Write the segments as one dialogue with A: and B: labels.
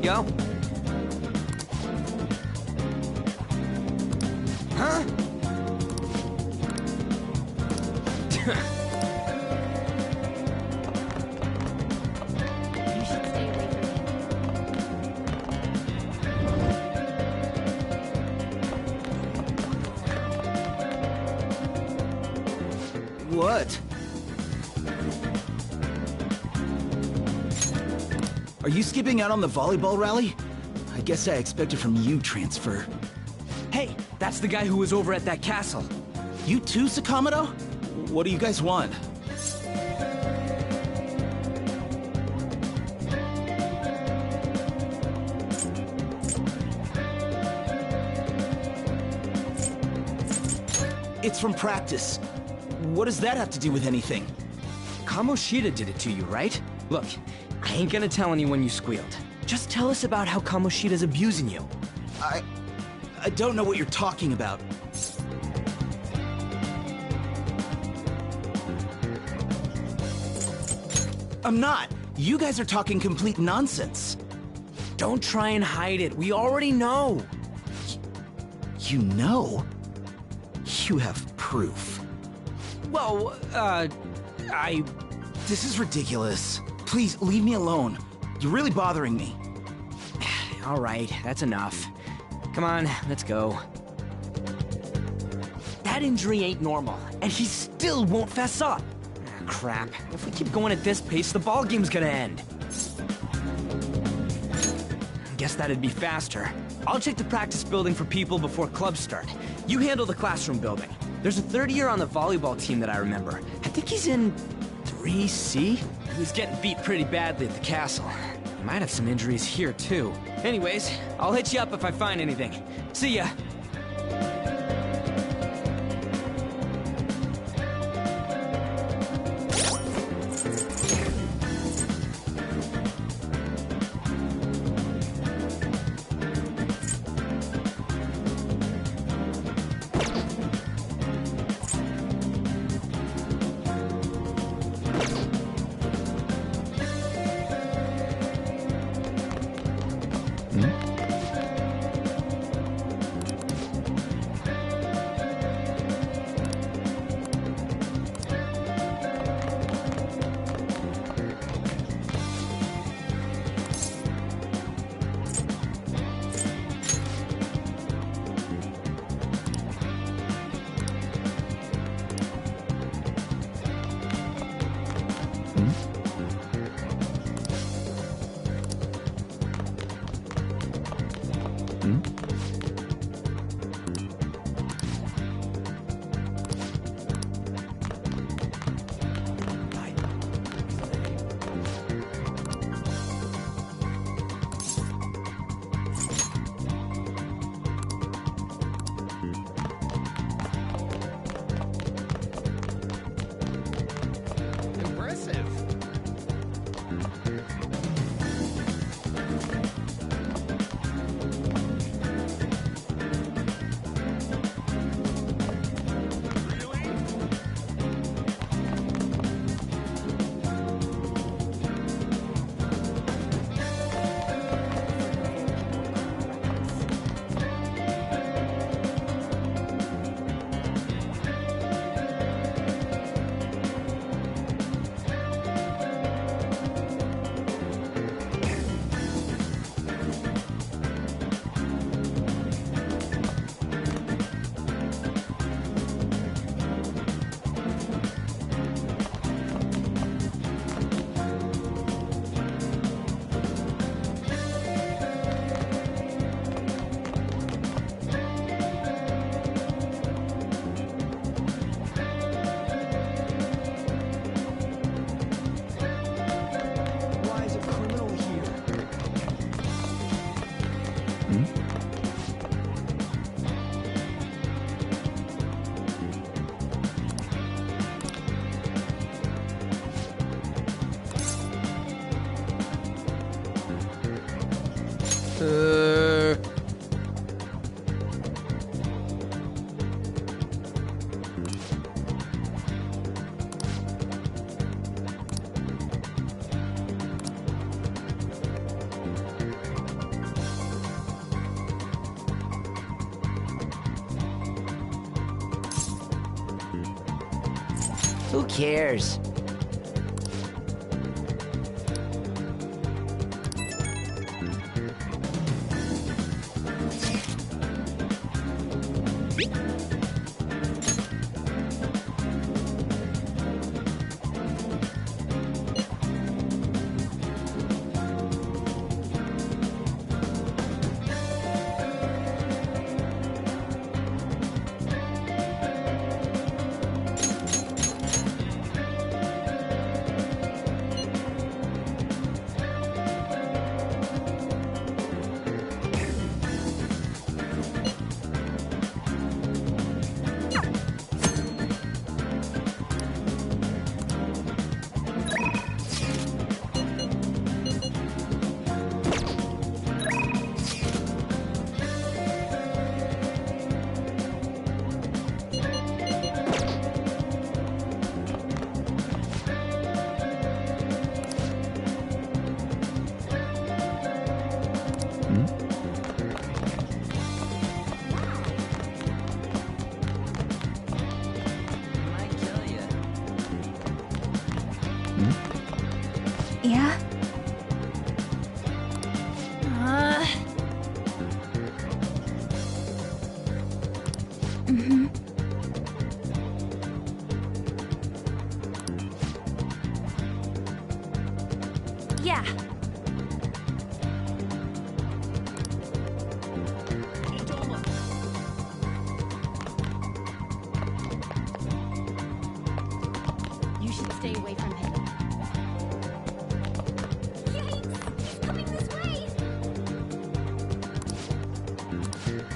A: Yo. Huh?
B: You should stay away from him.
C: What? Are you skipping out on the volleyball rally? I guess I expected from you, Transfer.
A: Hey, that's the guy who was over at that castle.
C: You too, Sakamoto? What do you guys want? It's from practice. What does that have to do with anything?
A: Kamoshida did it to you, right? Look, I ain't gonna tell anyone you squealed. Just tell us about how Kamoshida's abusing you.
C: I don't know what you're talking about. I'm not. You guys are talking complete nonsense.
A: Don't try and hide it. We already know.
C: You know? You have proof.
A: Well,
C: This is ridiculous. Please, leave me alone. You're really bothering me.
A: All right, that's enough. Come on, let's go. That injury ain't normal, and he still won't fess up. Ah, crap. If we keep going at this pace, the ball game's gonna end. Guess that'd be faster. I'll check the practice building for people before clubs start. You handle the classroom building. There's a third-year on the volleyball team that I remember. I think he's in 3C? He was getting beat pretty badly at the castle. Might have some injuries here, too. Anyways, I'll hit you up if I find anything. See ya! Who cares?
D: Yeah? Mm-hmm. Yeah.
B: You should stay away from him.
D: Yikes! He's coming this way!
A: He's really here?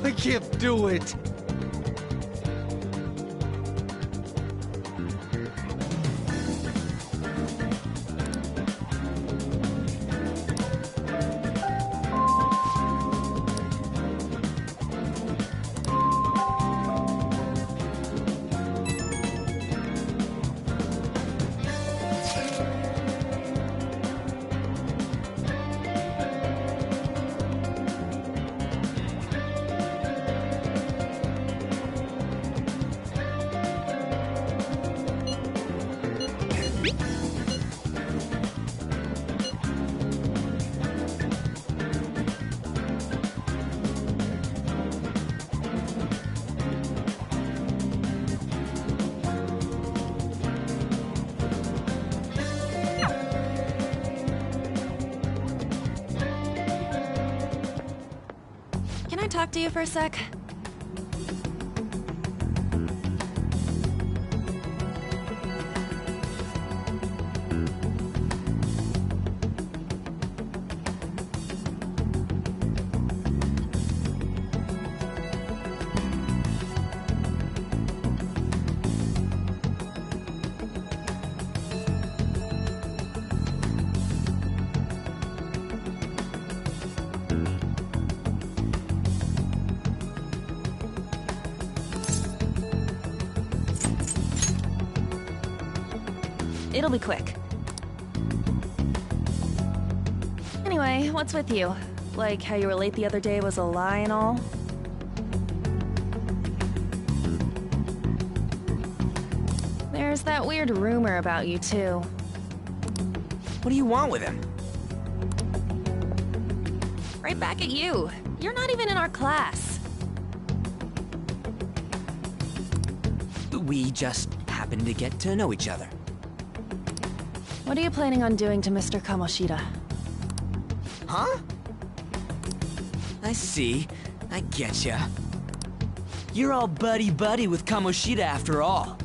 E: I can't do it.
D: Can I talk to you for a sec? It'll be quick. Anyway, what's with you? Like how you were late the other day was a lie and all? There's that weird rumor about you, too.
A: What do you want with him?
D: Right back at you. You're not even in our class.
A: We just happened to get to know each other.
D: What are you planning on doing to Mr. Kamoshida?
A: Huh? I see. I getcha. You're all buddy-buddy with Kamoshida after all.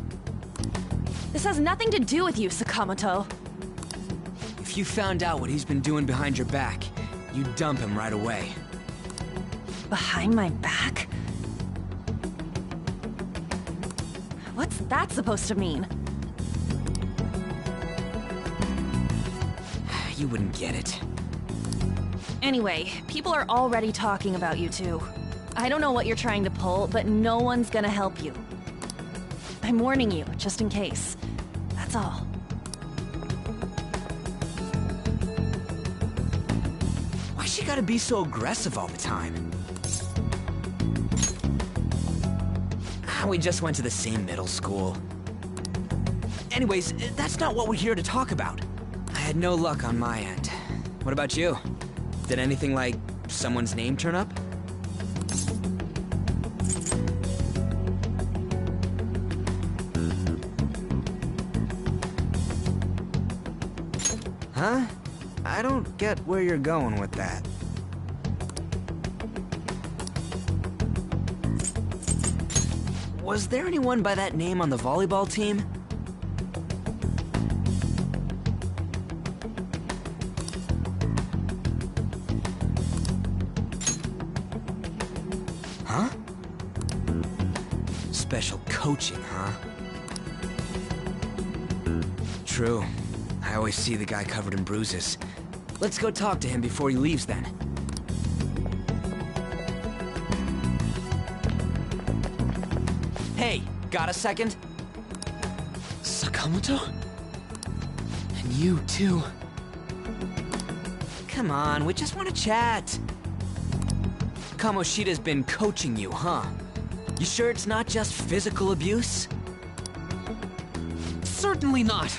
D: This has nothing to do with you, Sakamoto.
A: If you found out what he's been doing behind your back, you'd dump him right away.
D: Behind my back? What's that supposed to mean?
A: You wouldn't get it.
D: Anyway, people are already talking about you two. I don't know what you're trying to pull, but no one's gonna help you. I'm warning you, just in case. That's all.
A: Why she gotta be so aggressive all the time? We just went to the same middle school. Anyways, that's not what we're here to talk about. I had no luck on my end. What about you? Did anything like someone's name turn up? Huh? I don't get where you're going with that. Was there anyone by that name on the volleyball team? Huh? Special coaching, huh? True. I always see the guy covered in bruises. Let's go talk to him before he leaves then. Hey, got a second? Sakamoto? And you too. Come on, we just want to chat. Kamoshida's been coaching you, huh? You sure it's not just physical abuse? Certainly not.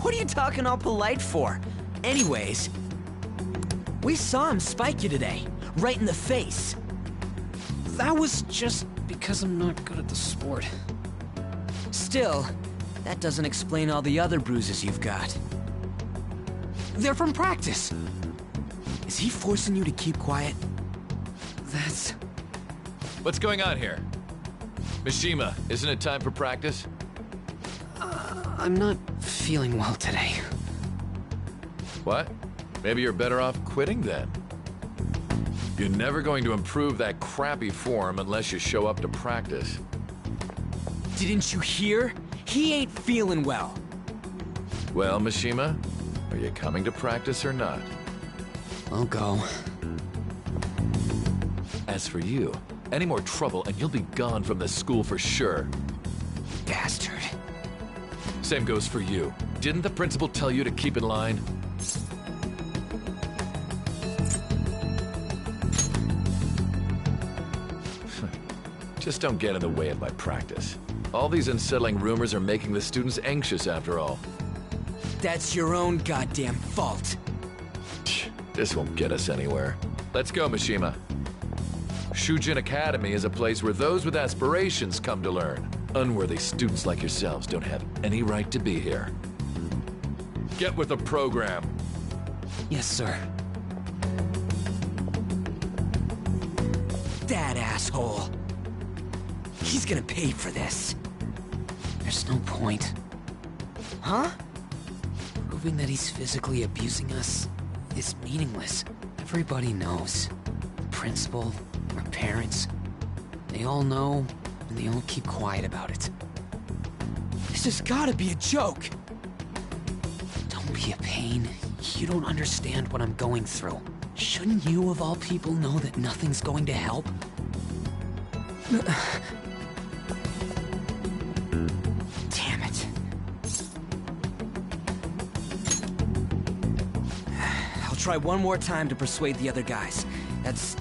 A: What are you talking all polite for? Anyways, we saw him spike you today, right in the face.
F: That was just because I'm not good at the sport.
A: Still, that doesn't explain all the other bruises you've got. They're from practice. Is he forcing you to keep quiet?
F: That's...
G: What's going on here? Mishima, isn't it time for practice?
F: I'm not feeling well today.
G: What? Maybe you're better off quitting then. You're never going to improve that crappy form unless you show up to practice.
A: Didn't you hear? He ain't feeling well.
G: Well, Mishima, are you coming to practice or not?
F: I'll go.
G: As for you, any more trouble and you'll be gone from this school for sure.
A: Bastard.
G: Same goes for you. Didn't the principal tell you to keep in line? Just don't get in the way of my practice. All these unsettling rumors are making the students anxious after all.
A: That's your own goddamn fault.
G: This won't get us anywhere. Let's go, Mishima. Shujin Academy is a place where those with aspirations come to learn. Unworthy students like yourselves don't have any right to be here. Get with the program.
F: Yes, sir.
A: That asshole. He's gonna pay for this.
F: There's no point.
A: Huh?
F: Proving that he's physically abusing us is meaningless. Everybody knows. The principal, our parents, they all know, and they all keep quiet about it.
A: This has gotta be a joke.
F: Don't be a pain. You don't understand what I'm going through. Shouldn't you, of all people, know that nothing's going to help?
A: Damn it. try one more time to persuade the other guys. That's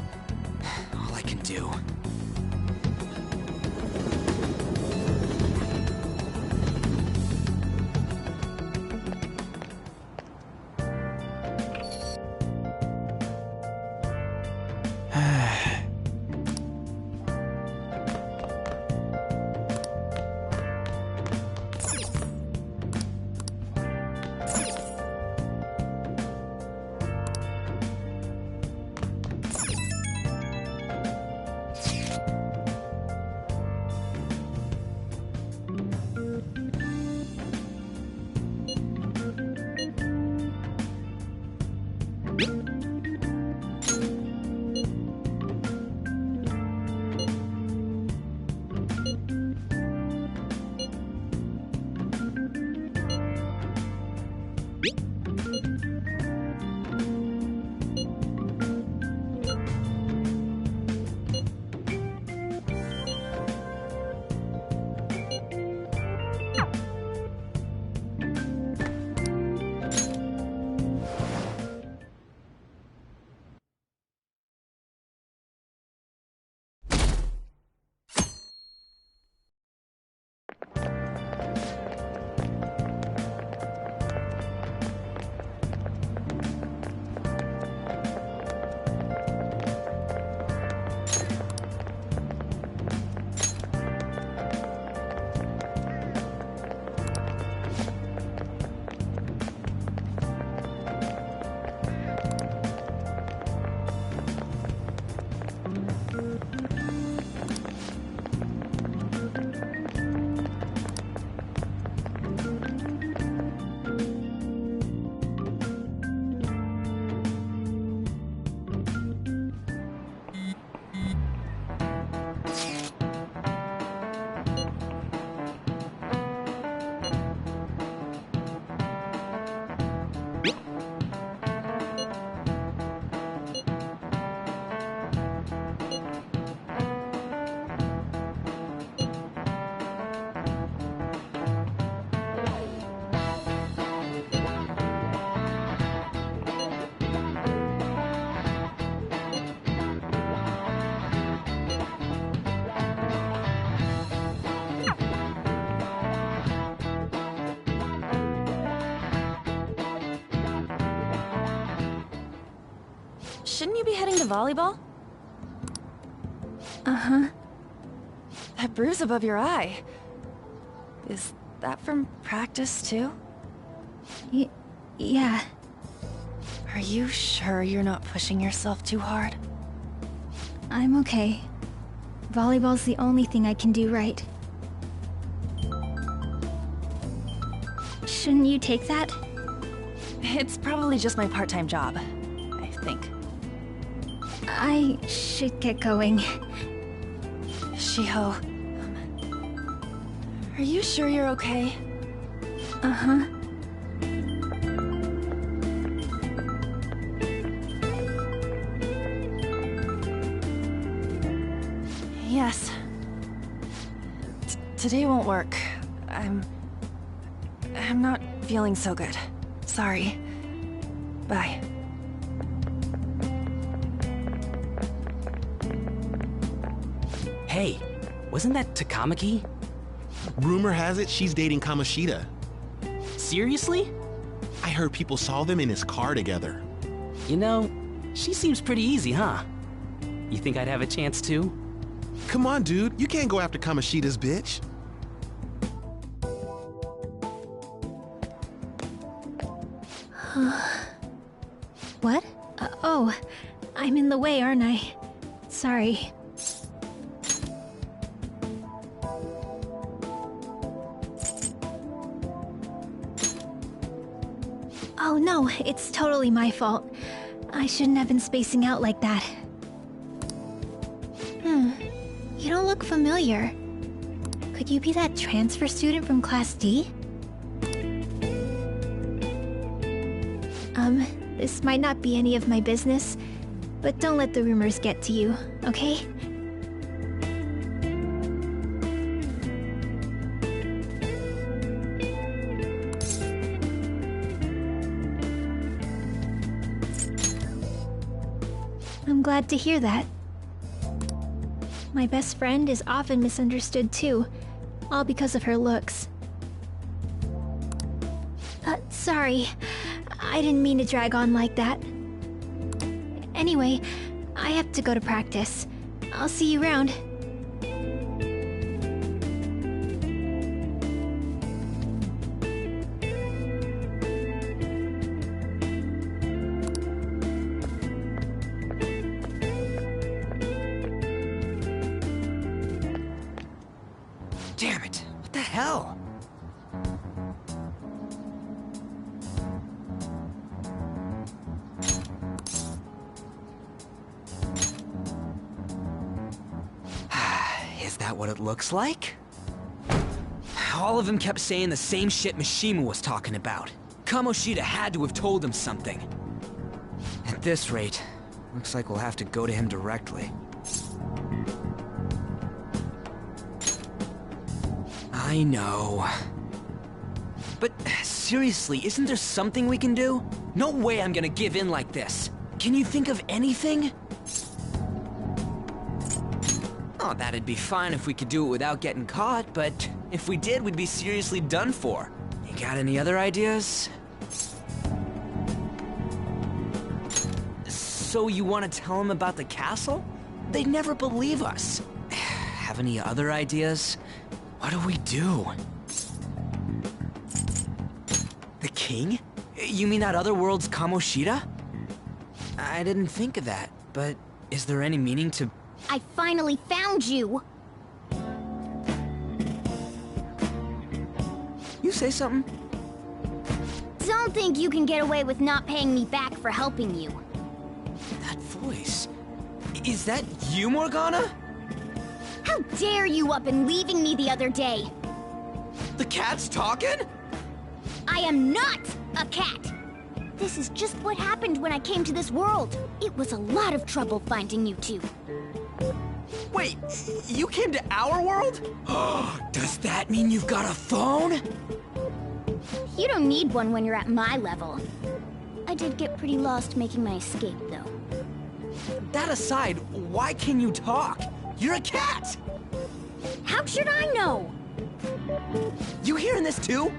A: all I can do.
D: Shouldn't you be heading to volleyball?
B: Uh-huh.
D: That bruise above your eye. Is that from practice, too?
B: Yeah.
D: Are you sure you're not pushing yourself too hard?
B: I'm okay. Volleyball's the only thing I can do right. Shouldn't you take that?
D: It's probably just my part-time job, I think.
B: I should get going.
D: Shiho, are you sure you're okay?
B: Uh-huh.
D: Yes. Today won't work. I'm not feeling so good. Sorry. Bye.
H: Hey, wasn't that Takamaki?
I: Rumor has it she's dating Kamoshida.
H: Seriously?
I: I heard people saw them in his car together.
H: You know, she seems pretty easy, huh? You think I'd have a chance too?
I: Come on, dude. You can't go after Kamoshida's bitch.
B: What? Oh, I'm in the way, aren't I? Sorry. Oh no, it's totally my fault. I shouldn't have been spacing out like that. You don't look familiar. Could you be that transfer student from Class D? This might not be any of my business, but don't let the rumors get to you, okay? I'm glad to hear that. My best friend is often misunderstood too, all because of her looks. Sorry. I didn't mean to drag on like that. Anyway, I have to go to practice. I'll see you around.
A: Damn it! What the hell? Is that what it looks like? All of them kept saying the same shit Mishima was talking about. Kamoshida had to have told him something. At this rate, looks like we'll have to go to him directly. I know. But seriously, isn't there something we can do? No way I'm gonna give in like this. Can you think of anything? Oh, that'd be fine if we could do it without getting caught, but if we did, we'd be seriously done for. You got any other ideas? So you want to tell them about the castle? They'd never believe us. Have any other ideas? What do we do? The king? You mean that other world's Kamoshida? I didn't think of that, but is there any meaning to...
J: I finally found you!
A: You say something?
J: Don't think you can get away with not paying me back for helping you.
A: That voice... Is that you, Morgana?
J: How dare you up and leaving me the other day?
A: The cat's talking?
J: I am not a cat! This is just what happened when I came to this world. It was a lot of trouble finding you two.
A: Wait, you came to our world? Does that mean you've got a phone?
J: You don't need one when you're at my level. I did get pretty lost making my escape, though.
A: That aside, why can you talk? You're a cat!
J: How should I know?
A: You hearing this too?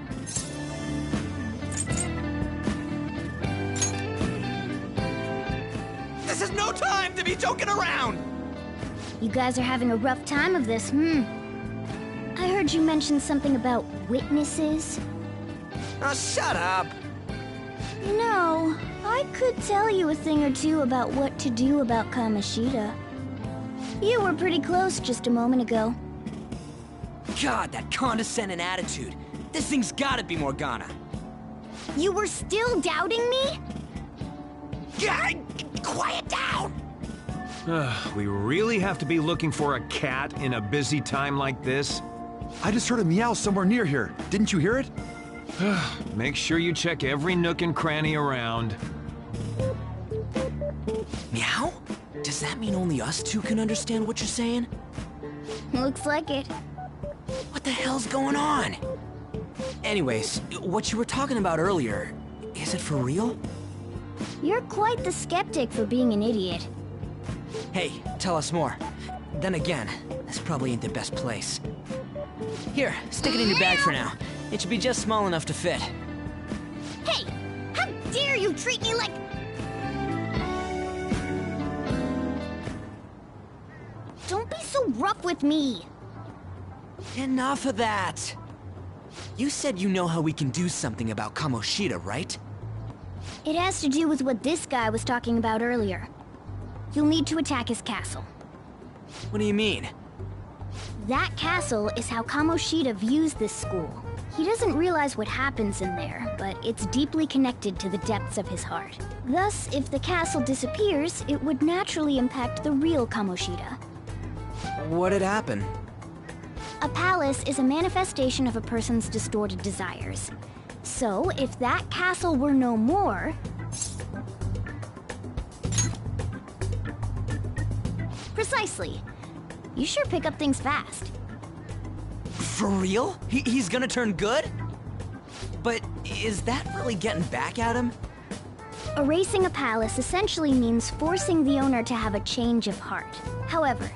A: This is no time to be joking around!
J: You guys are having a rough time of this, I heard you mention something about witnesses.
A: Oh, shut up!
J: You know, I could tell you a thing or two about what to do about Kamoshida. You were pretty close just a moment ago.
A: God, that condescending attitude. This thing's gotta be Morgana.
J: You were still doubting me?
A: God, quiet down!
K: We really have to be looking for a cat in a busy time like this?
L: I just heard a meow somewhere near here. Didn't you hear it?
K: Make sure you check every nook and cranny around.
A: Meow? Does that mean only us two can understand what you're saying?
J: Looks like it.
A: What the hell's going on? Anyways, what you were talking about earlier, is it for real?
J: You're quite the skeptic for being an idiot.
A: Hey, tell us more. Then again, this probably ain't the best place. Here, stick it in your bag for now. It should be just small enough to fit.
J: Hey! How dare you treat me like... Don't be so rough with me!
A: Enough of that! You said you know how we can do something about Kamoshida, right?
J: It has to do with what this guy was talking about earlier. You'll need to attack his castle.
A: What do you mean?
J: That castle is how Kamoshida views this school. He doesn't realize what happens in there, but it's deeply connected to the depths of his heart. Thus, if the castle disappears, it would naturally impact the real Kamoshida.
A: What'd happen?
J: A palace is a manifestation of a person's distorted desires. So, if that castle were no more... Precisely. You sure pick up things fast.
A: For real? He's gonna turn good? But is that really getting back at him?
J: Erasing a palace essentially means forcing the owner to have a change of heart. However,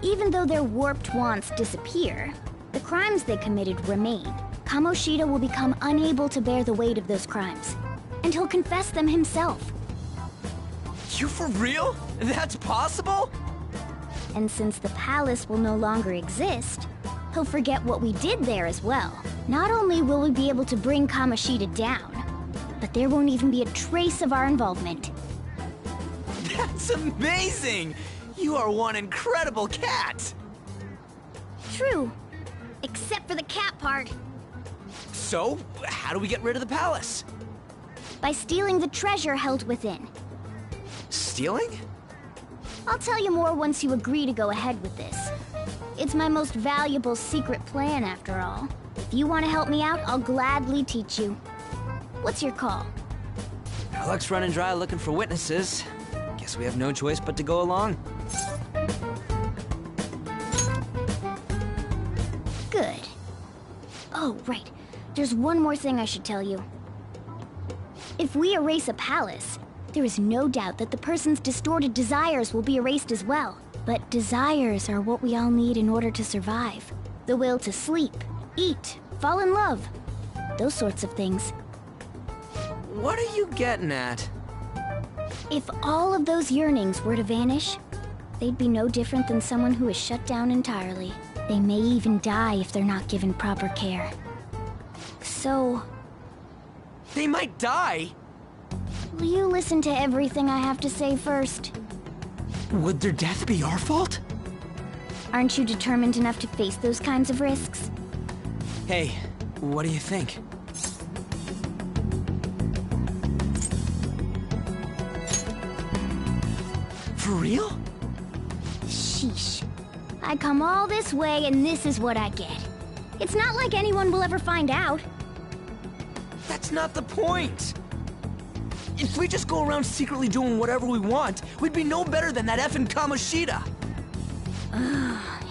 J: even though their warped wants disappear, the crimes they committed remain. Kamoshida will become unable to bear the weight of those crimes, and he'll confess them himself.
A: You for real? That's possible?
J: And since the palace will no longer exist, he'll forget what we did there as well. Not only will we be able to bring Kamoshida down, but there won't even be a trace of our involvement.
A: That's amazing! You are one incredible cat!
J: True. Except for the cat part.
A: So, how do we get rid of the palace?
J: By stealing the treasure held within.
A: Stealing?
J: I'll tell you more once you agree to go ahead with this. It's my most valuable secret plan, after all. If you want to help me out, I'll gladly teach you. What's your call?
A: Our luck's running dry looking for witnesses. Guess we have no choice but to go along.
J: Good. Oh, right. There's one more thing I should tell you. If we erase a palace, there is no doubt that the person's distorted desires will be erased as well. But desires are what we all need in order to survive. The will to sleep, eat, fall in love. Those sorts of things.
A: What are you getting at?
J: If all of those yearnings were to vanish, they'd be no different than someone who is shut down entirely. They may even die if they're not given proper care. So...
A: They might die?
J: will you listen to everything I have to say first?
A: Would their death be our fault?
J: Aren't you determined enough to face those kinds of risks?
A: Hey, what do you think? For real?
J: Sheesh. I come all this way and this is what I get. It's not like anyone will ever find out.
A: That's not the point! If we just go around secretly doing whatever we want, we'd be no better than that effing Kamoshida!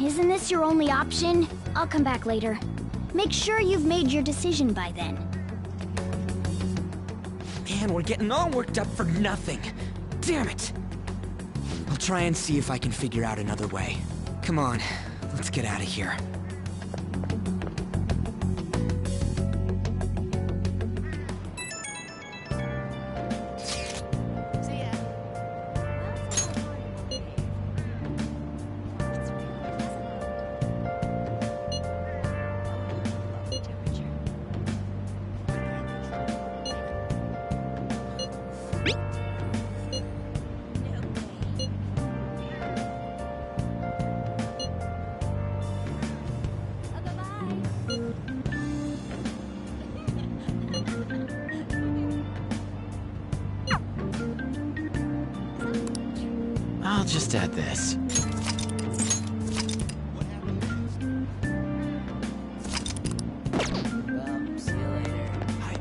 J: Isn't this your only option? I'll come back later. Make sure you've made your decision by then.
A: Man, we're getting all worked up for nothing. Damn it! I'll try and see if I can figure out another way. Come on, let's get out of here.
M: I'll just add this.
A: See you later. Hi.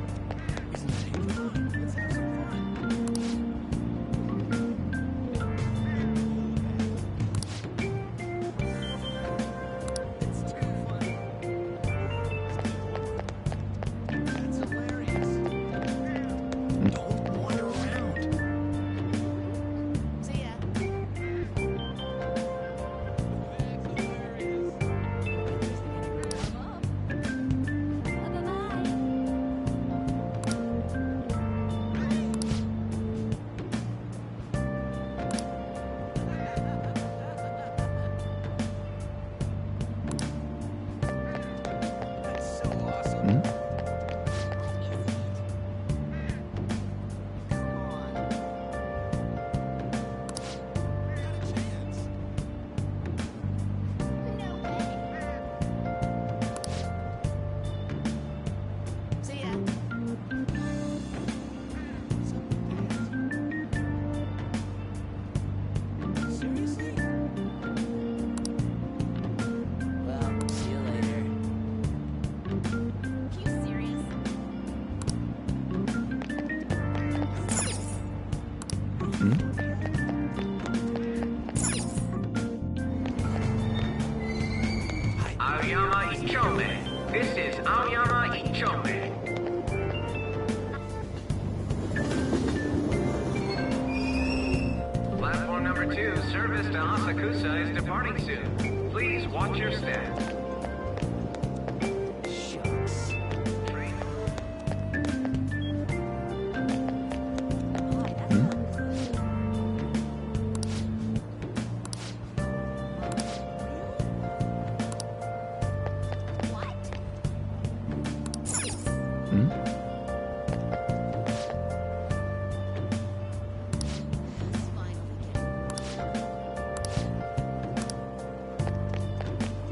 N: Asakusa is departing soon. Please watch your step.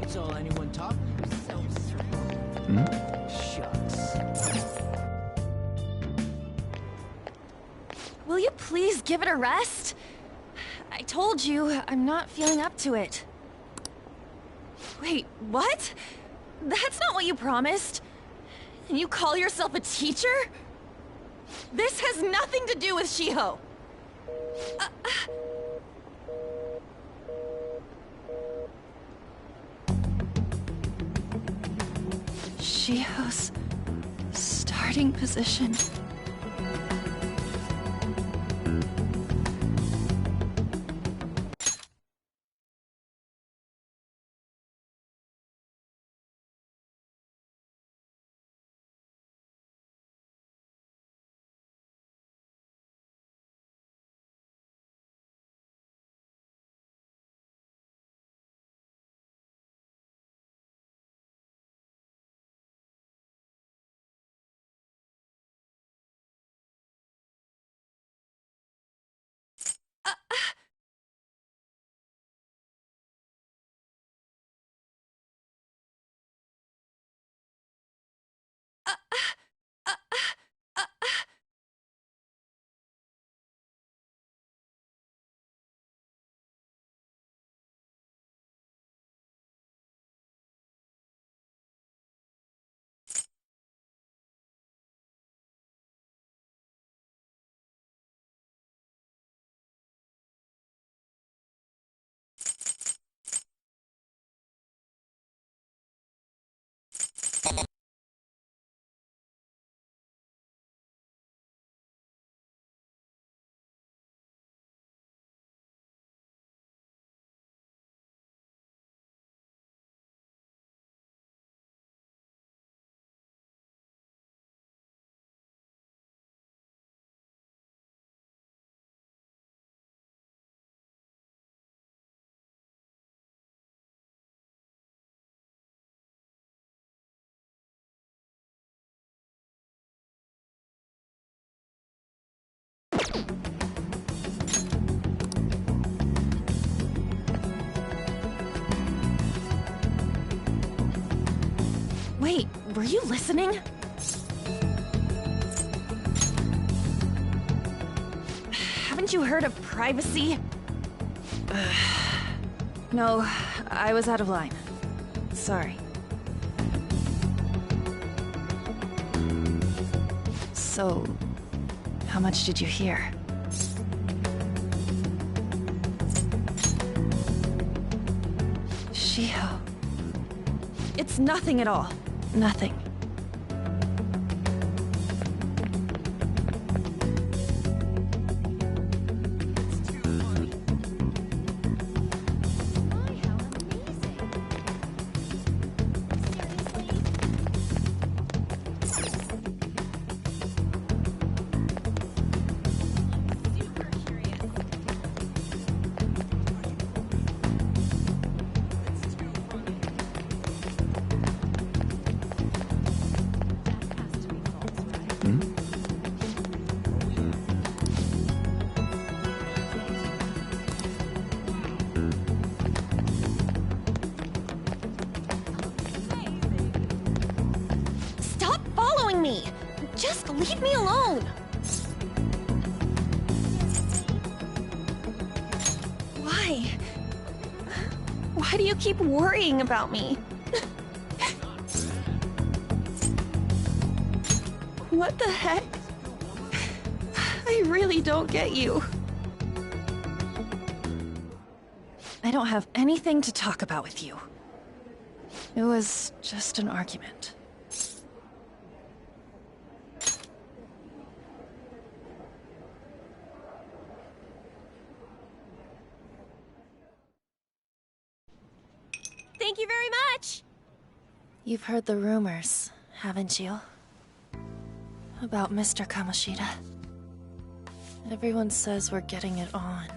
A: It's all anyone talk. So shucks.
D: Will you please give it a rest? I told you, I'm not feeling up to it. Wait, what? That's not what you promised. And you call yourself a teacher? This has nothing to do with Shiho. Shiho's starting position. Wait, were you listening? Haven't you heard of privacy? No, I was out of line. Sorry. So, how much did you hear? Shiho. It's nothing at all. Nothing. Me. Just leave me alone. Why? Why do you keep worrying about me? What the heck? I really don't get you. I don't have anything to talk about with you. It was just an argument.
O: Thank you very much!
D: You've heard the rumors, haven't you? About Mr. Kamoshida. Everyone says we're getting it on.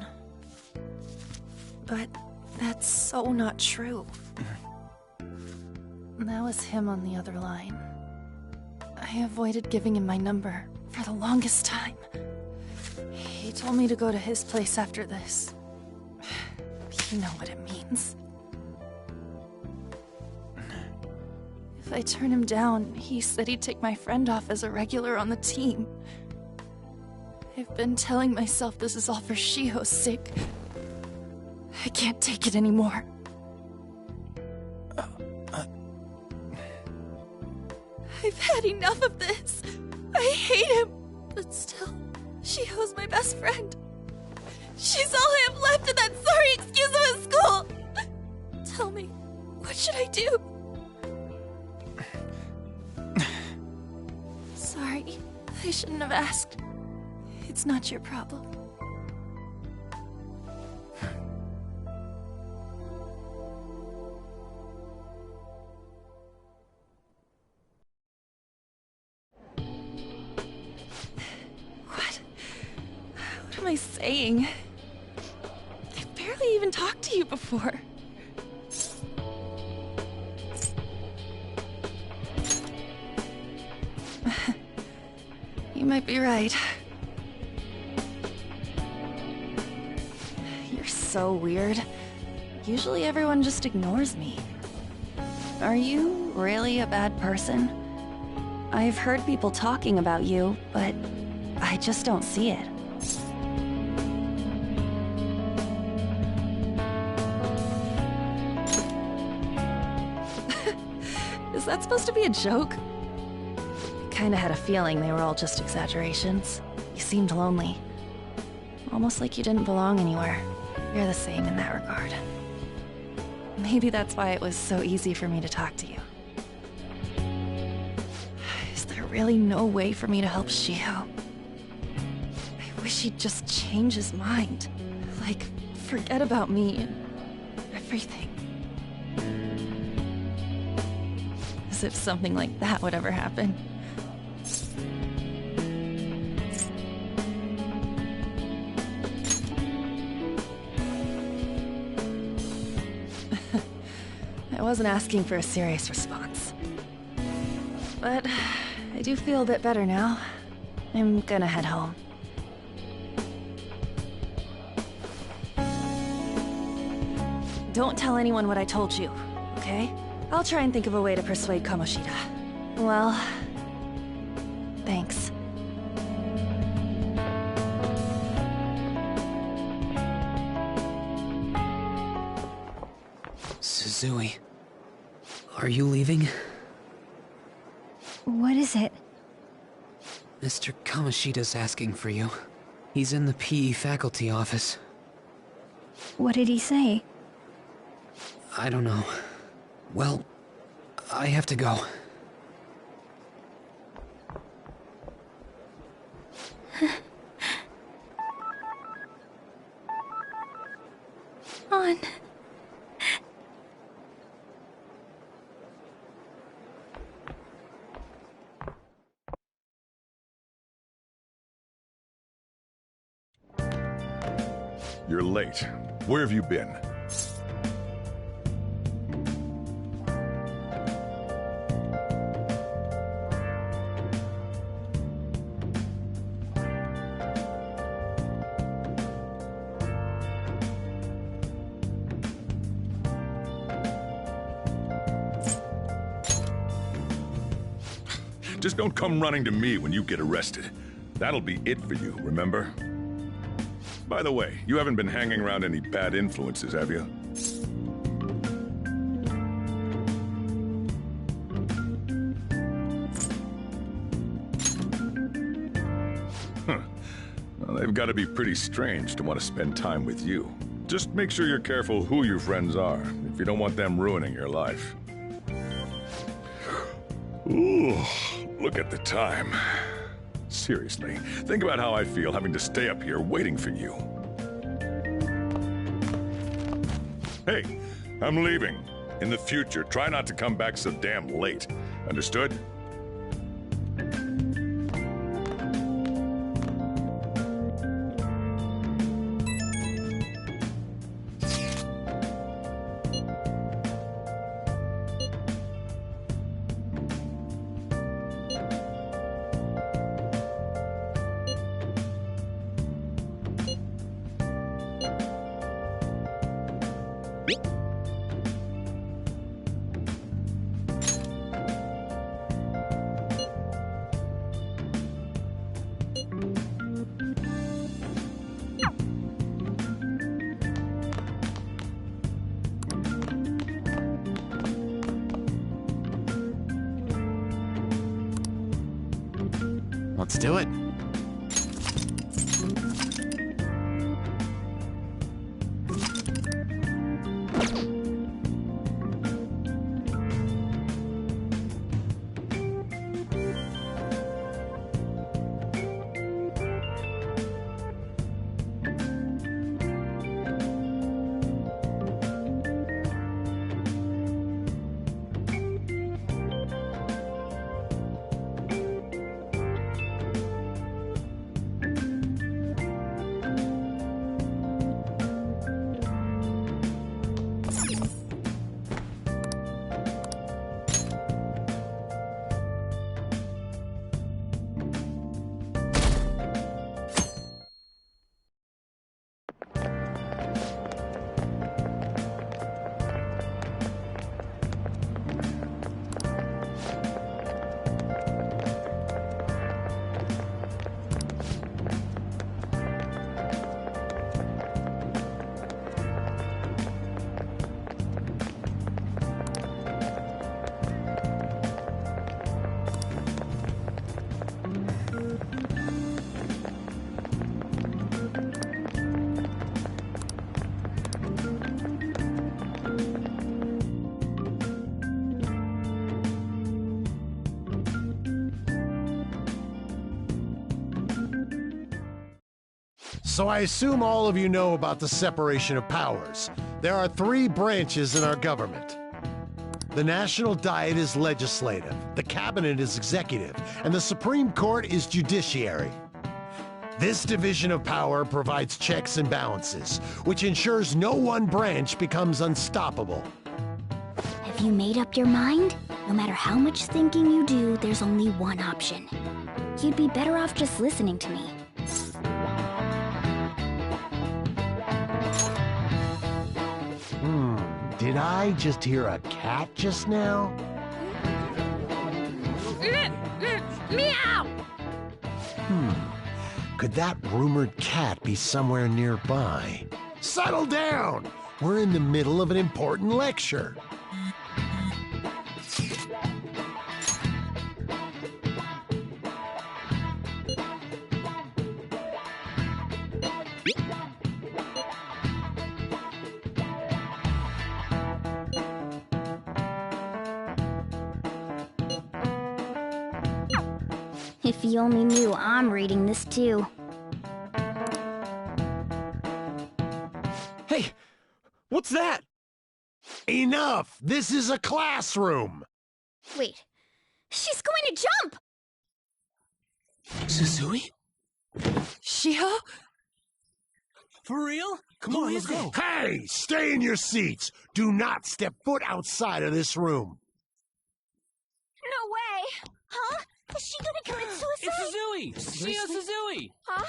D: But that's so not true. That was him on the other line. I avoided giving him my number for the longest time. He told me to go to his place after this. You know what it means. If I turn him down, he said he'd take my friend off as a regular on the team. I've been telling myself this is all for Shiho's sake. I can't take it anymore. I've had enough of this. I hate him. But still, Shiho's my best friend. She's all I have left in that sorry excuse of a school. Tell me, what should I do? Sorry, I shouldn't have asked. It's not your problem. What am I saying? I've barely even talked to you before. You might be right. You're so weird. Usually everyone just ignores me. Are you really a bad person? I've heard people talking about you, but I just don't see it. Is that supposed to be a joke? Kinda had a feeling they were all just exaggerations. You seemed lonely. Almost like you didn't belong anywhere. You're the same in that regard. Maybe that's why it was so easy for me to talk to you. Is there really no way for me to help Shiho? I wish he'd just change his mind. Like, forget about me and everything. As if something like that would ever happen. I wasn't asking for a serious response. But I do feel a bit better now. I'm gonna head home. Don't tell anyone what I told you, okay? I'll try and think of a way to persuade Kamoshida. Well, thanks.
F: Suzui, are you leaving?
B: What is it?
F: Mr. Kamoshida's asking for you. He's in the PE faculty office.
B: What did he say?
F: I don't know. Well, I have to go.
B: On.
P: You're late. Where have you been? Just don't come running to me when you get arrested. That'll be it for you, remember? By the way, you haven't been hanging around any bad influences, have you? Huh. Well, they've got to be pretty strange to want to spend time with you. Just make sure you're careful who your friends are, if you don't want them ruining your life. Ooh, look at the time. Seriously, think about how I feel having to stay up here waiting for you. Hey, I'm leaving. In the future, try not to come back so damn late. Understood?
M: Let's do it.
O: So I assume all of you know about the separation of powers. There are 3 branches in our government. The National Diet is legislative, the Cabinet is executive, and the Supreme Court is judiciary. This division of power provides checks and balances, which ensures no one branch becomes unstoppable.
J: Have you made up your mind? No matter how much thinking you do, there's only one option. You'd be better off just listening to me.
O: Did I just hear a cat just now?
J: Meow!
O: Could that rumored cat be somewhere nearby? Settle down! We're in the middle of an important lecture.
J: If you only knew I'm reading this too.
K: Hey, what's that?
O: Enough! This is a classroom!
J: Wait, she's going to jump!
H: Suzui?
A: Shiho?
H: For real?
O: Come on, let's go. Hey, stay in your seats. Do not step foot outside of this room.
J: No way! Huh? Is she gonna commit suicide?
H: It's Suzui! Shio Suzui!
J: Huh?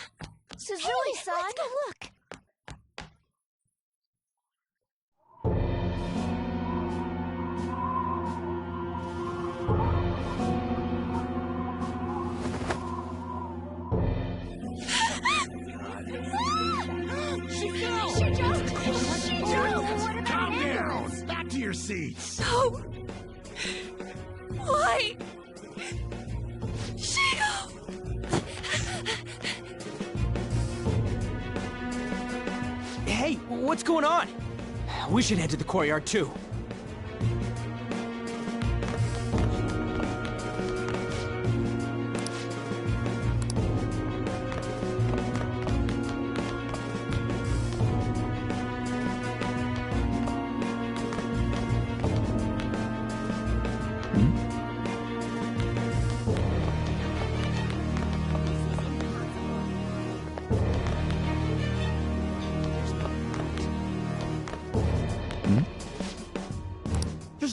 J: Suzui-san? Let's go look.
H: She fell!
J: She jumped!
O: Calm down! Back to your seats!
D: No! Why? Shio!
A: Hey, what's going on? We should head to the courtyard too.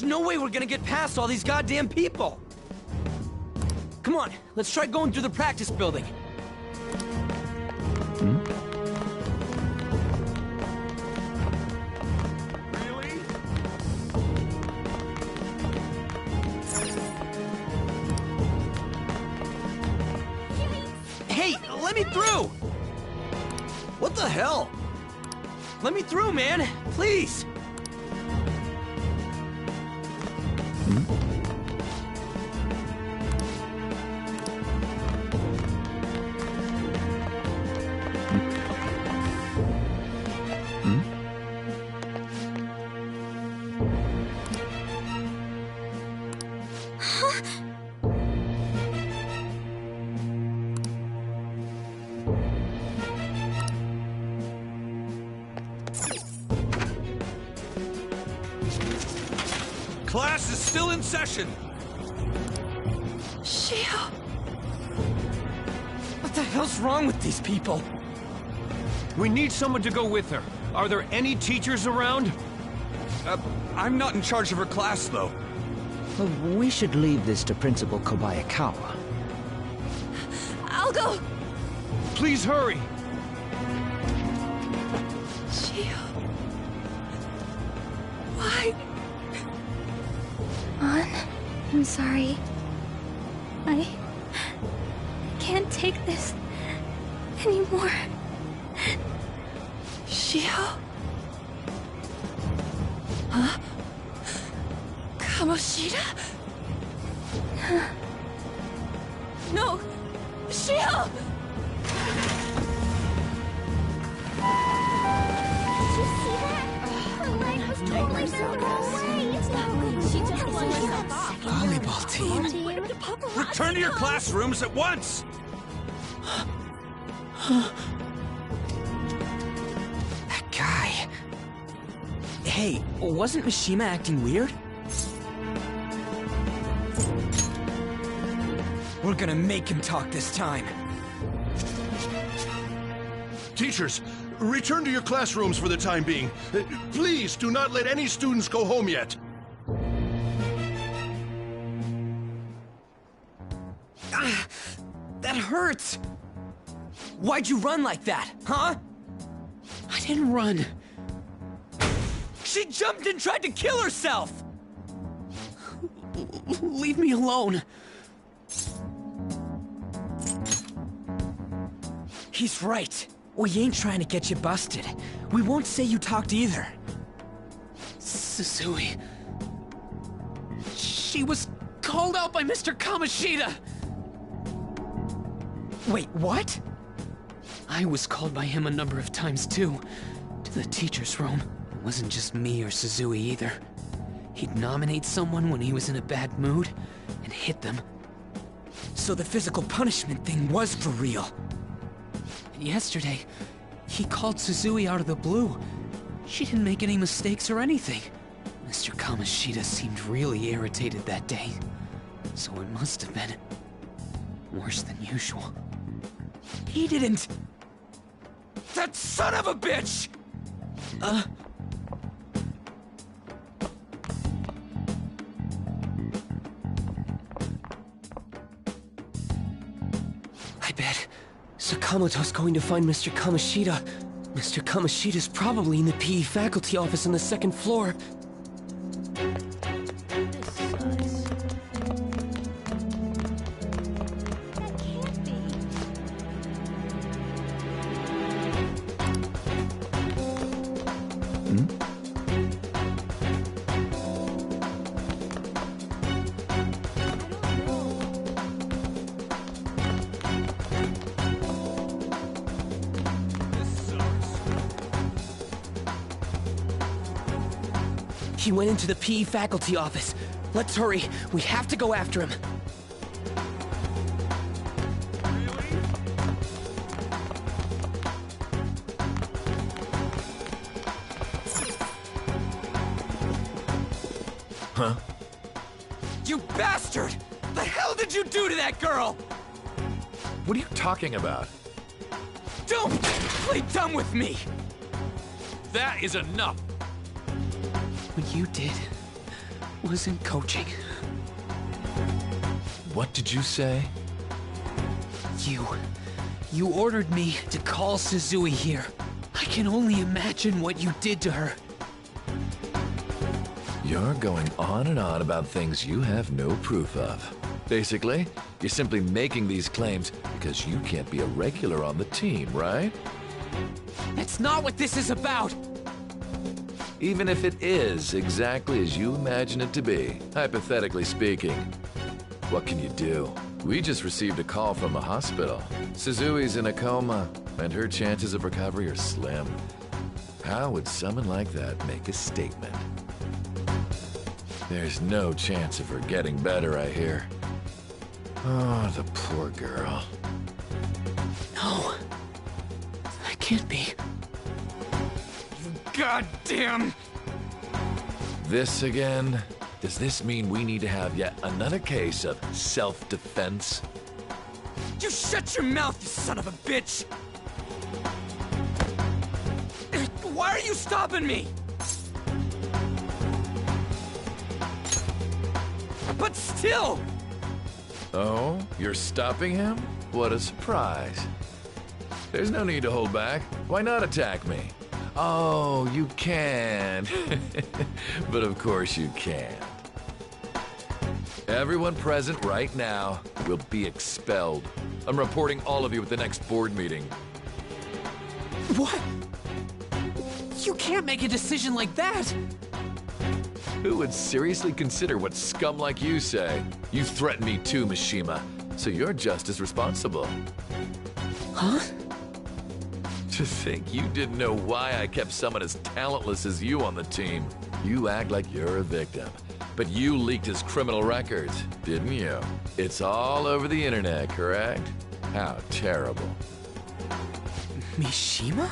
A: There's no way we're gonna get past all these goddamn people! Come on, let's try going through the practice building. Hey, let me through!
C: What the hell?
A: Let me through, man! Please!
K: Class is still in session.
A: Shio! What the hell's wrong with these people?
K: We need someone to go with her. Are there any teachers around? I'm not in charge of her class, though.
C: Well, we should leave this to Principal Kobayakawa.
D: I'll go!
K: Please hurry!
D: Shio... Why?
B: Ann, I'm sorry. I can't take this anymore.
D: Shio? Huh? Kamoshida? No! Shio!
J: Did you see that? Her leg was totally bent the wrong way. It's not good. She just blew herself off.
K: Volleyball team. Return to your classrooms at once!
A: That guy... Hey, wasn't Mishima acting weird? We're gonna make him talk this time.
Q: Teachers, return to your classrooms for the time being. Please do not let any students go home yet.
A: That hurts! Why'd you run like that, huh?
F: I didn't run.
A: She jumped and tried to kill herself!
F: Leave me alone.
A: He's right. We ain't trying to get you busted. We won't say you talked either.
F: Susui... She was called out by Mr. Kamoshida!
A: Wait, what?
F: I was called by him a number of times too, to the teacher's room. It wasn't just me or Susui either. He'd nominate someone when he was in a bad mood, and hit them.
A: So the physical punishment thing was for real.
F: And yesterday, he called Susui out of the blue. She didn't make any mistakes or anything. Mr. Kamoshida seemed really irritated that day, so it must have been worse than usual.
A: He didn't... That son of a bitch! I bet Sakamoto's going to find Mr. Kamoshida. Mr. Kamoshida's probably in the PE faculty office on the second floor. He went into the PE faculty office. Let's hurry. We have to go after him.
Q: Huh?
A: You bastard! The hell did you do to that girl?
G: What are you talking about?
A: Don't play dumb with me!
G: That is enough!
F: What you did wasn't coaching.
G: What did you say?
F: You ordered me to call Suzui here. I can only imagine what you did to her.
G: You're going on and on about things you have no proof of. Basically, you're simply making these claims because you can't be a regular on the team, right?
F: That's not what this is about!
G: Even if it is exactly as you imagine it to be, hypothetically speaking, what can you do? We just received a call from a hospital. Suzui's in a coma, and her chances of recovery are slim. How would someone like that make a statement? There's no chance of her getting better, I hear. Oh, the poor girl.
F: No. That can't be.
E: You goddamn...
G: This again? Does this mean we need to have yet another case of self-defense?
E: You shut your mouth, you son of a bitch! Why are you stopping me? But still!
G: Oh, you're stopping him? What a surprise. There's no need to hold back. Why not attack me? Oh, you can. But of course you can't. Everyone present right now will be expelled. I'm reporting all of you at the next board meeting.
F: What? You can't make a decision like that!
G: Who would seriously consider what scum like you say? You threatened me too, Mishima, so you're just as responsible.
F: Huh?
G: To think you didn't know why I kept someone as talentless as you on the team. You act like you're a victim. But you leaked his criminal records, didn't you? It's all over the internet, correct? How terrible.
F: Mishima?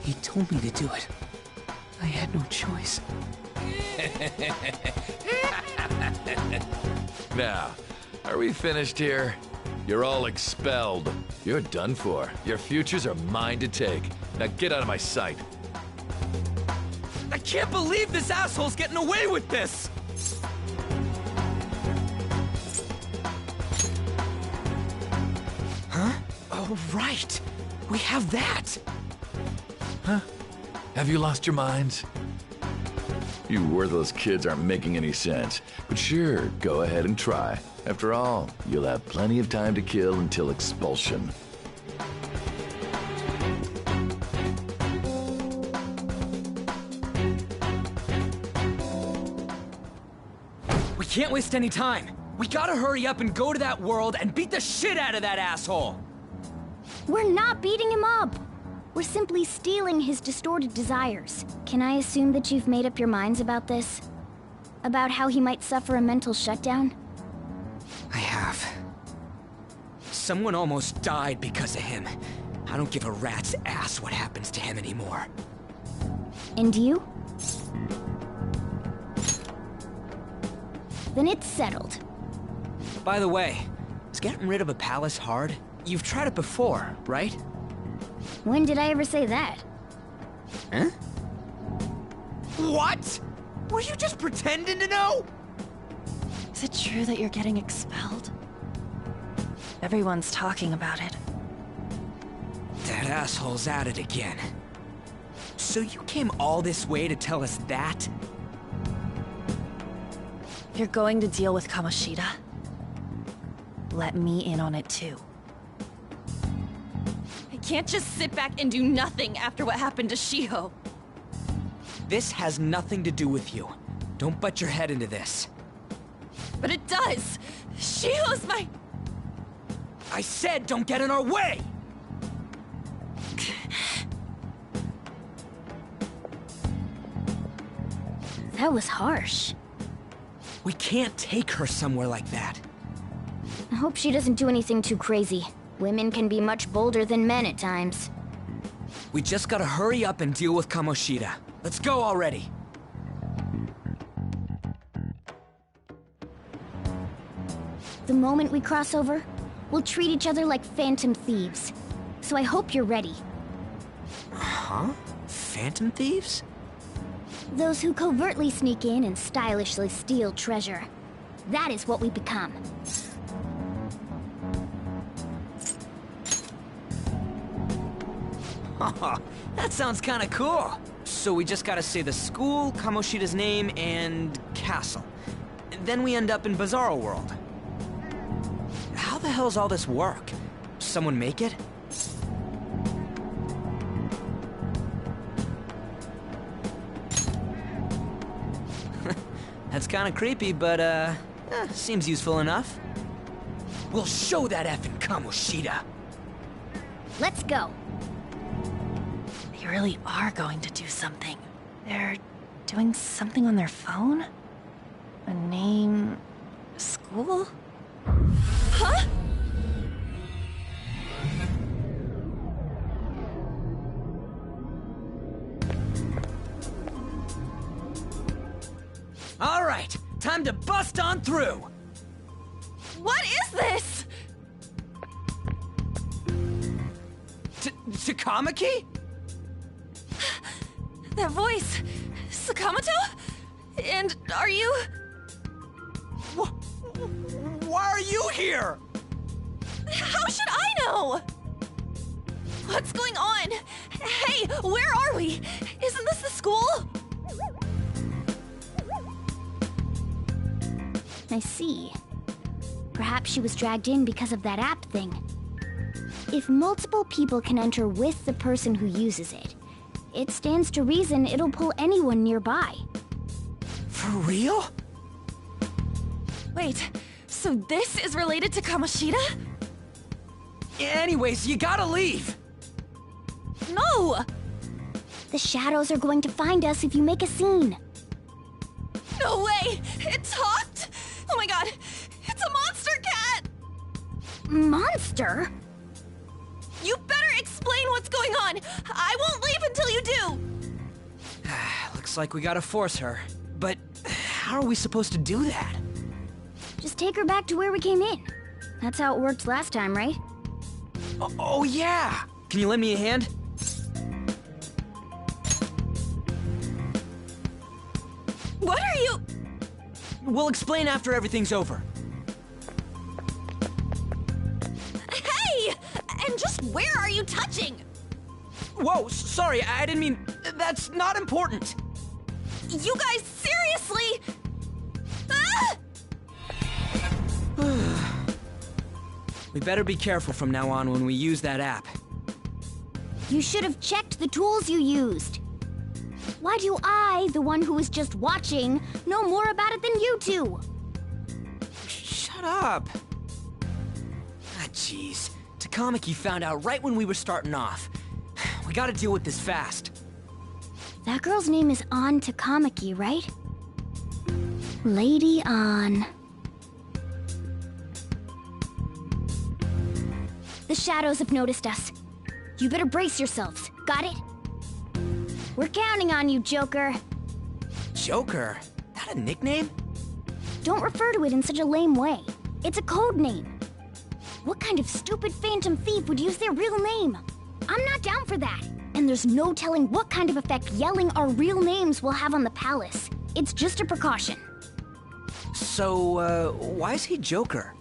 F: He told me to do it. I had no choice.
G: Now, are we finished here? You're all expelled. You're done for. Your futures are mine to take. Now get out of my sight.
E: I can't believe this asshole's getting away with this!
F: Huh? Oh, right. We have that.
G: Huh? Have you lost your minds? You worthless kids aren't making any sense. But sure, go ahead and try. After all, you'll have plenty of time to kill until expulsion.
A: We can't waste any time. We gotta hurry up and go to that world and beat the shit out of that asshole!
J: We're not beating him up! We're simply stealing his distorted desires. Can I assume that you've made up your minds about this? About how he might suffer a mental shutdown?
A: I have. Someone almost died because of him. I don't give a rat's ass what happens to him anymore.
J: And you? Then it's settled.
A: By the way, is getting rid of a palace hard? You've tried it before, right?
J: When did I ever say that?
A: Huh? What? Were you just pretending to know?
D: Is it true that you're getting expelled? Everyone's talking about it.
A: That asshole's at it again. So you came all this way to tell us that?
D: You're going to deal with Kamoshida? Let me in on it too. I can't just sit back and do nothing after what happened to Shiho.
A: This has nothing to do with you. Don't butt your head into this.
D: But it does! Shiho's my...
A: I said don't get in our way!
J: That was harsh.
A: We can't take her somewhere like that.
J: I hope she doesn't do anything too crazy. Women can be much bolder than men at times.
A: We just gotta hurry up and deal with Kamoshida. Let's go already.
J: The moment we cross over, we'll treat each other like phantom thieves. So I hope you're ready.
A: Huh? Phantom thieves?
J: Those who covertly sneak in and stylishly steal treasure. That is what we become.
A: That sounds kinda cool. So we just gotta say the school, Kamoshida's name, and castle. Then we end up in Bizarro World. How the hell's all this work? Someone make it? That's kinda creepy, but seems useful enough. We'll show that effing Kamoshida.
J: Let's go.
D: They really are going to do something. They're doing something on their phone? A name... school? Huh?
A: All right, time to bust on through.
D: What is this?
A: Takamaki?
D: That voice... Sakamoto? And are you...
A: Why are you here?
D: How should I know? What's going on? Hey, where are we? Isn't this the school?
J: I see. Perhaps she was dragged in because of that app thing. If multiple people can enter with the person who uses it, it stands to reason it'll pull anyone nearby.
A: For real?
D: Wait, so this is related to Kamoshida?
A: Anyways, you gotta leave!
D: No!
J: The shadows are going to find us if you make a scene.
D: No way! It talked? Oh my god! It's a monster cat!
J: Monster?
D: You better explain what's going on! I won't leave until you do!
A: Looks like we gotta force her. But how are we supposed to do that?
J: Just take her back to where we came in. That's how it worked last time, right?
A: Oh yeah! Can you lend me a hand?
D: What are you...
A: We'll explain after everything's over.
D: Hey! And just where are you touching?
A: Whoa, sorry, I didn't mean... That's not important!
D: You guys, seriously? Ah!
A: We better be careful from now on when we use that app.
J: You should have checked the tools you used. Why do I, the one who was just watching, know more about it than you two?
A: Shut up! Ah, jeez. Takamaki found out right when we were starting off. We gotta deal with this fast.
J: That girl's name is An Takamaki, right? Lady An. The shadows have noticed us. You better brace yourselves. Got it? We're counting on you, Joker.
A: Joker? That a nickname?
J: Don't refer to it in such a lame way. It's a code name. What kind of stupid phantom thief would use their real name? I'm not down for that. And there's no telling what kind of effect yelling our real names will have on the palace. It's just a precaution.
A: So, why is he Joker?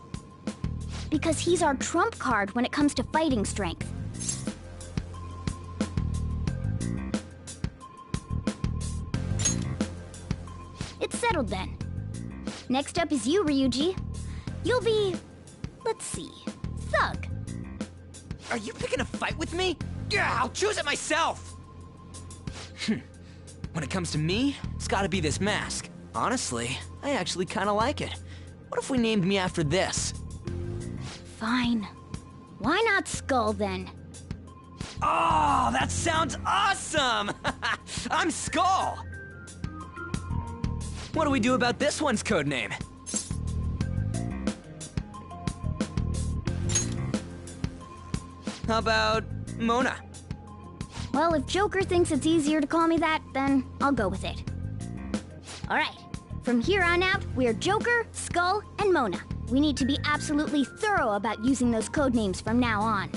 J: Because he's our trump card when it comes to fighting strength. It's settled then. Next up is you, Ryuji. You'll be... let's see... Thug.
A: Are you picking a fight with me? Yeah, I'll choose it myself! When it comes to me, it's gotta be this mask. Honestly, I actually kinda like it. What if we named me after this?
J: Fine. Why not Skull, then?
A: Oh, that sounds awesome! I'm Skull! What do we do about this one's codename? How about Mona?
J: Well, if Joker thinks it's easier to call me that, then I'll go with it. Alright, from here on out, we're Joker, Skull, and Mona. We need to be absolutely thorough about using those codenames from now on.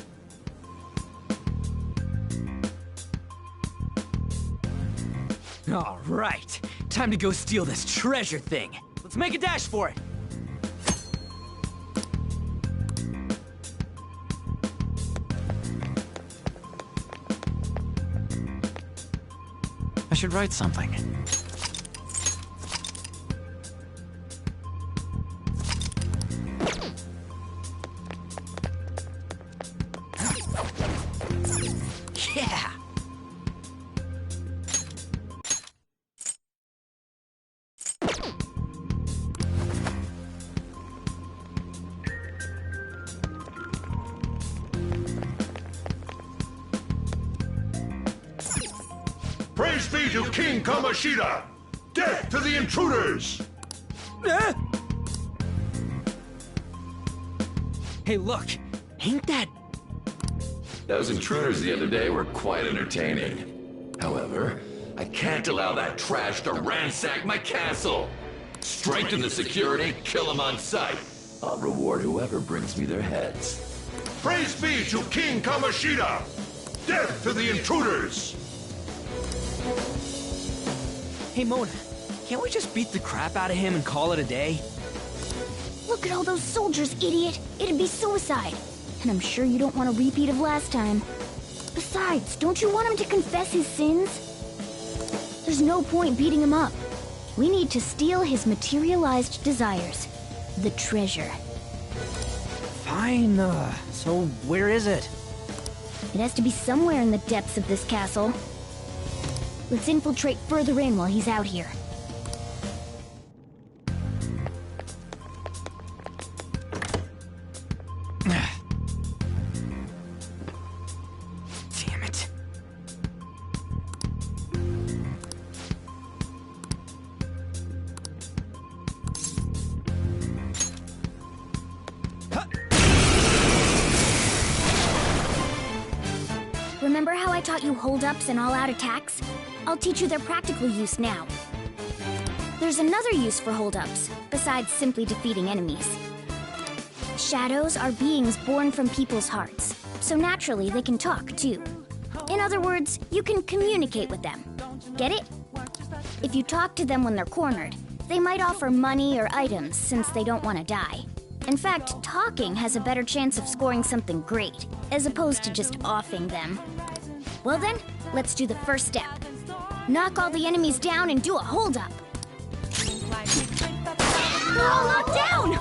A: All right, time to go steal this treasure thing. Let's make a dash for it.
M: I should write something.
A: Yeah!
Q: Praise be to King Kamoshida! Death to the intruders!
A: Hey, look! Ain't that...
G: Those intruders the other day were quite entertaining. However, I can't allow that trash to ransack my castle! Strengthen the security, kill them on sight. I'll reward whoever brings me their heads.
Q: Praise be to King Kamoshida! Death to the intruders!
A: Hey, Mona, can't we just beat the crap out of him and call it a day?
J: Look at all those soldiers, idiot! It'd be suicide. And I'm sure you don't want a repeat of last time. Besides, don't you want him to confess his sins? There's no point beating him up. We need to steal his materialized desires. The treasure.
A: Fine, so where is it?
J: It has to be somewhere in the depths of this castle. Let's infiltrate further in while he's out here.
A: Damn it.
J: Remember how I taught you hold-ups and all-out attacks? I'll teach you their practical use now. There's another use for hold-ups, besides simply defeating enemies. Shadows are beings born from people's hearts, so naturally they can talk, too. In other words, you can communicate with them. Get it? If you talk to them when they're cornered, they might offer money or items since they don't want to die. In fact, talking has a better chance of scoring something great, as opposed to just offing them. Well then, let's do the first step. Knock all the enemies down and do a hold-up. They're all knocked down!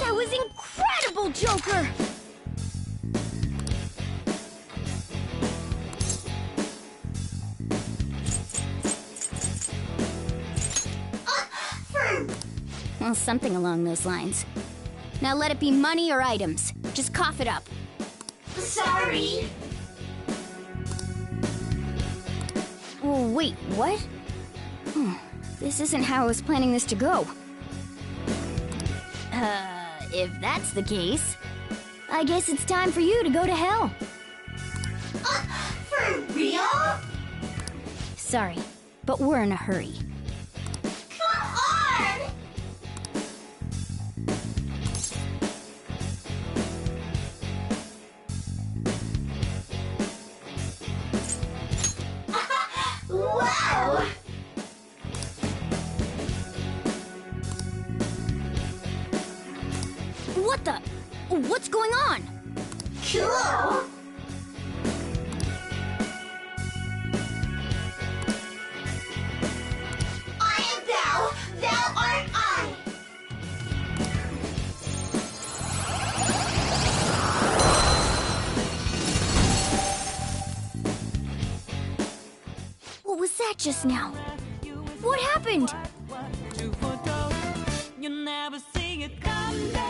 J: That was incredible, Joker! Well, something along those lines. Now let it be money or items. Just cough it up.
R: Sorry.
J: Oh, wait, what? This isn't how I was planning this to go. If that's the case, I guess it's time for you to go to hell.
R: For real?
J: Sorry, but we're in a hurry.
R: Come on! Wow!
J: What the? What's going on?
R: Cool! I am thou, thou art I!
J: What was that just now? What happened?
R: You never see it come down.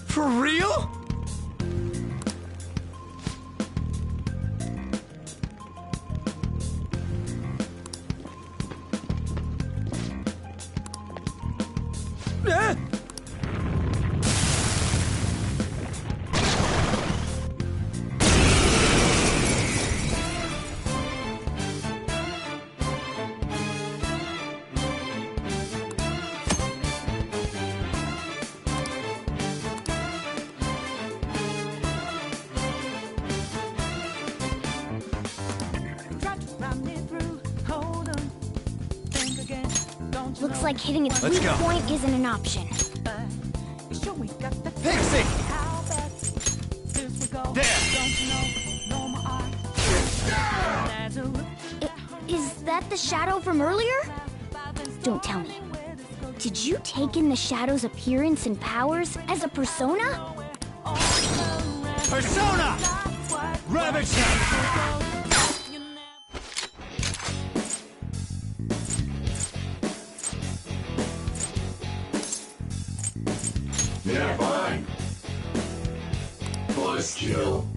A: For real?
J: Looks like hitting its
K: Let's
J: weak
K: go.
J: point isn't an option.
K: Pixie! There!
J: Is that the shadow from earlier? Don't tell me. Did you take in the shadow's appearance and powers as a persona?
K: Persona! Ravage them!
Q: Yeah, fine. Buzzkill.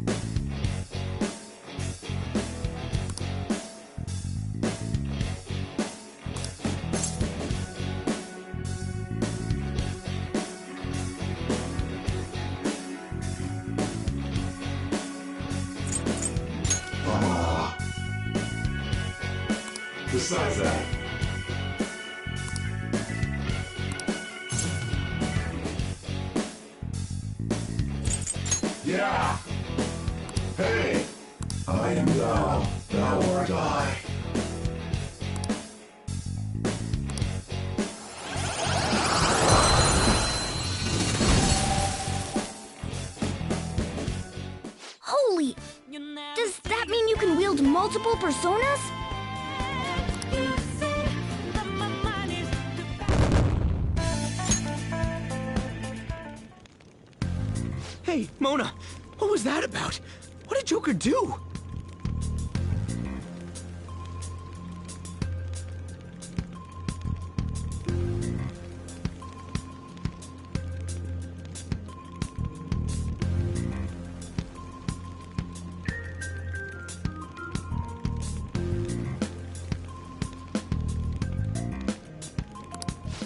Q: Besides that. Yeah! Hey! I am thou, thou art I.
J: Holy! Does that mean you can wield multiple personas?
A: Hey, Mona, what was that about? What did Joker do?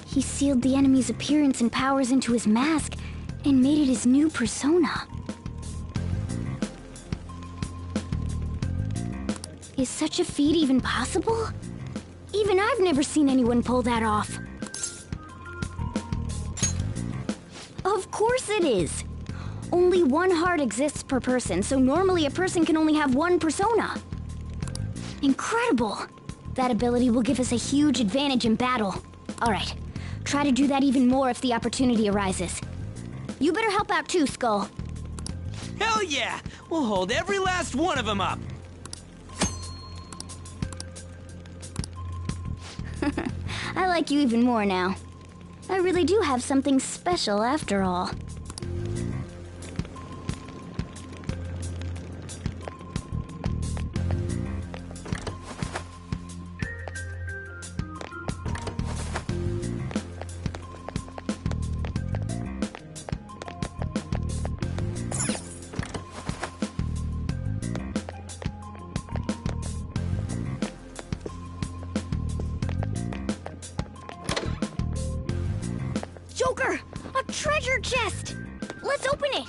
J: He sealed the enemy's appearance and powers into his mask and made it his new persona. Is such a feat even possible? Even I've never seen anyone pull that off. Of course it is. Only one heart exists per person, so normally a person can only have one persona. Incredible! That ability will give us a huge advantage in battle. Alright, try to do that even more if the opportunity arises. You better help out too, Skull.
A: Hell yeah! We'll hold every last one of them up!
J: I like you even more now. I really do have something special after all. Joker! A treasure chest! Let's open it!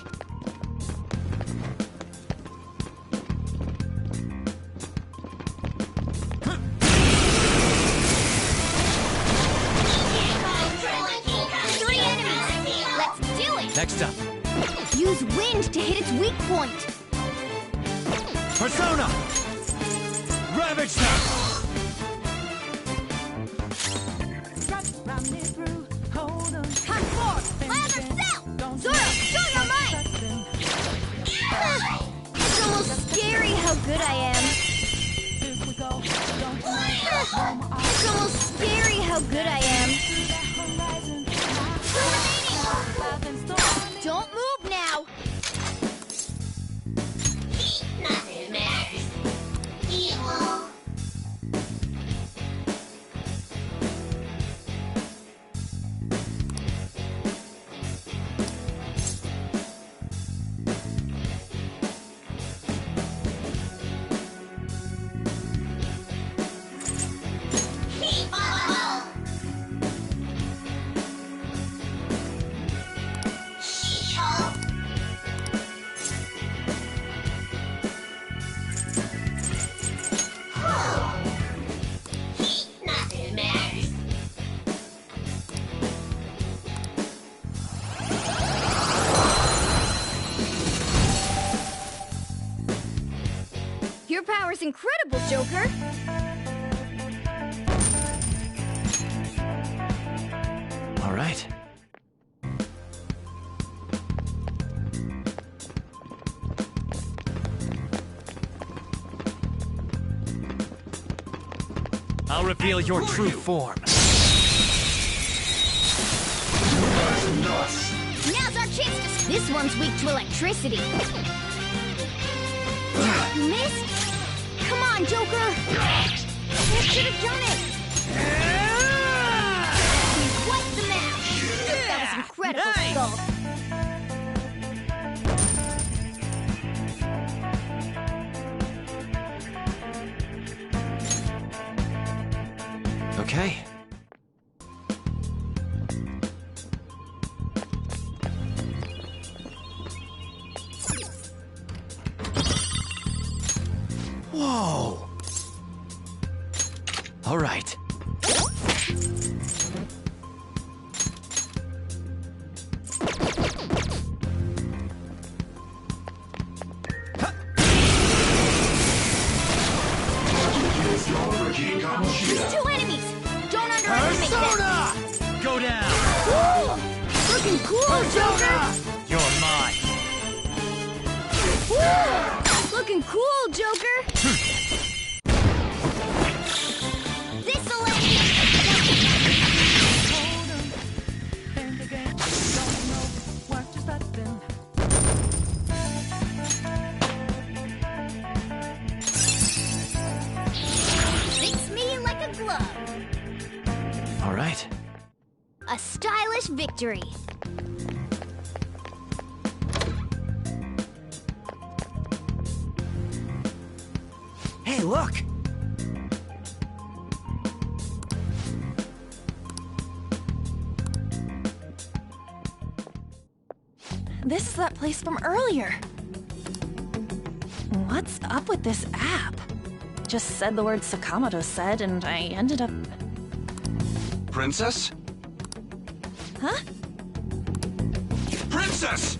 J: Three enemies! Let's do it!
K: Next up.
J: Use wind to hit its weak point!
K: Persona! Ravage them!
J: It's almost scary how good I am. It's almost scary how good I am. Don't move now.
R: Nothing matters. Evil. Nothing matters.
J: Your power's incredible, Joker.
E: I'll reveal your true form.
J: Now's our chance to... This one's weak to electricity. You missed? Come on, Joker! You should have done it! What's the match? That was incredible, Skull.
M: Okay. Whoa! All right.
J: Two enemies! Don't underestimate them!
E: Go down!
J: Woo! Looking cool, Joker!
E: You're mine.
J: Woo! Looking cool, Joker! This'll fits me like a glove.
M: All right.
J: A stylish victory.
A: Hey, look!
D: This is that place from earlier. What's up with this app? Just said the word Sakamoto said, and I ended up...
K: Princess?
D: Huh?
K: Princess!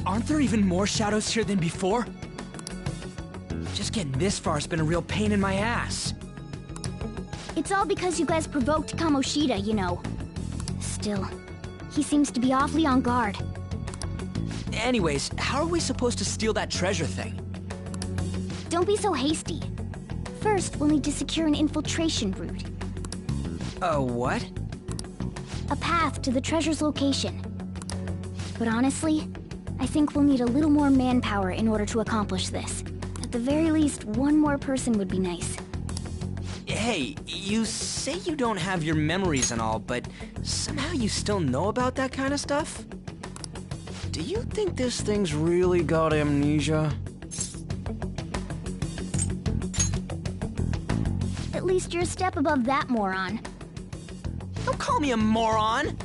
A: Aren't there even more shadows here than before? Just getting this far has been a real pain in my ass.
J: It's all because you guys provoked Kamoshida, you know. Still, he seems to be awfully on guard.
A: Anyways, how are we supposed to steal that treasure thing?
J: Don't be so hasty. First, we'll need to secure an infiltration route.
A: A what?
J: A path to the treasure's location. But honestly, I think we'll need a little more manpower in order to accomplish this. At the very least, one more person would be nice.
A: Hey, you say you don't have your memories and all, but somehow you still know about that kind of stuff? Do you think this thing's really got amnesia?
J: At least you're a step above that moron.
A: Don't call me a moron!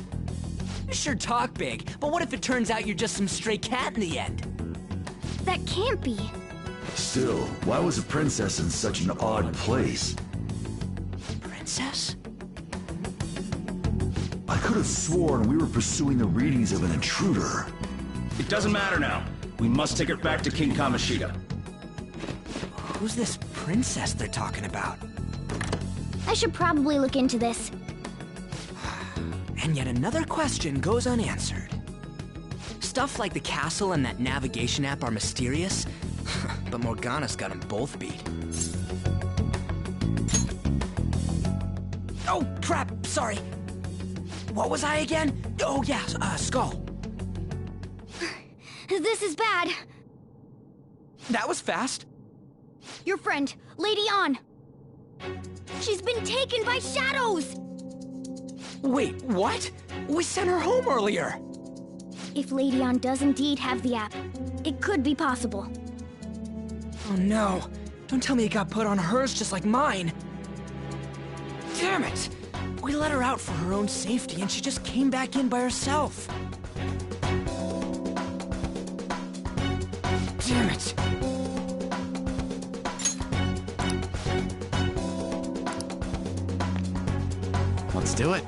A: You sure talk big, but what if it turns out you're just some stray cat in the end?
J: That can't be.
L: Still, why was a princess in such an odd place?
A: Princess?
L: I could have sworn we were pursuing the readings of an intruder.
C: It doesn't matter now. We must take her back to King Kamoshida.
A: Who's this princess they're talking about?
J: I should probably look into this.
A: And yet another question goes unanswered. Stuff like the castle and that navigation app are mysterious, but Morgana's got them both beat. Oh, crap, sorry. What was I again? Oh, yeah, Skull.
J: This is bad.
A: That was fast.
J: Your friend, Lady An. She's been taken by shadows!
A: Wait, what? We sent her home earlier.
J: If Lady An does indeed have the app, it could be possible.
A: Oh no. Don't tell me it got put on hers just like mine. Damn it! We let her out for her own safety and she just came back in by herself. Damn it!
M: Let's do it.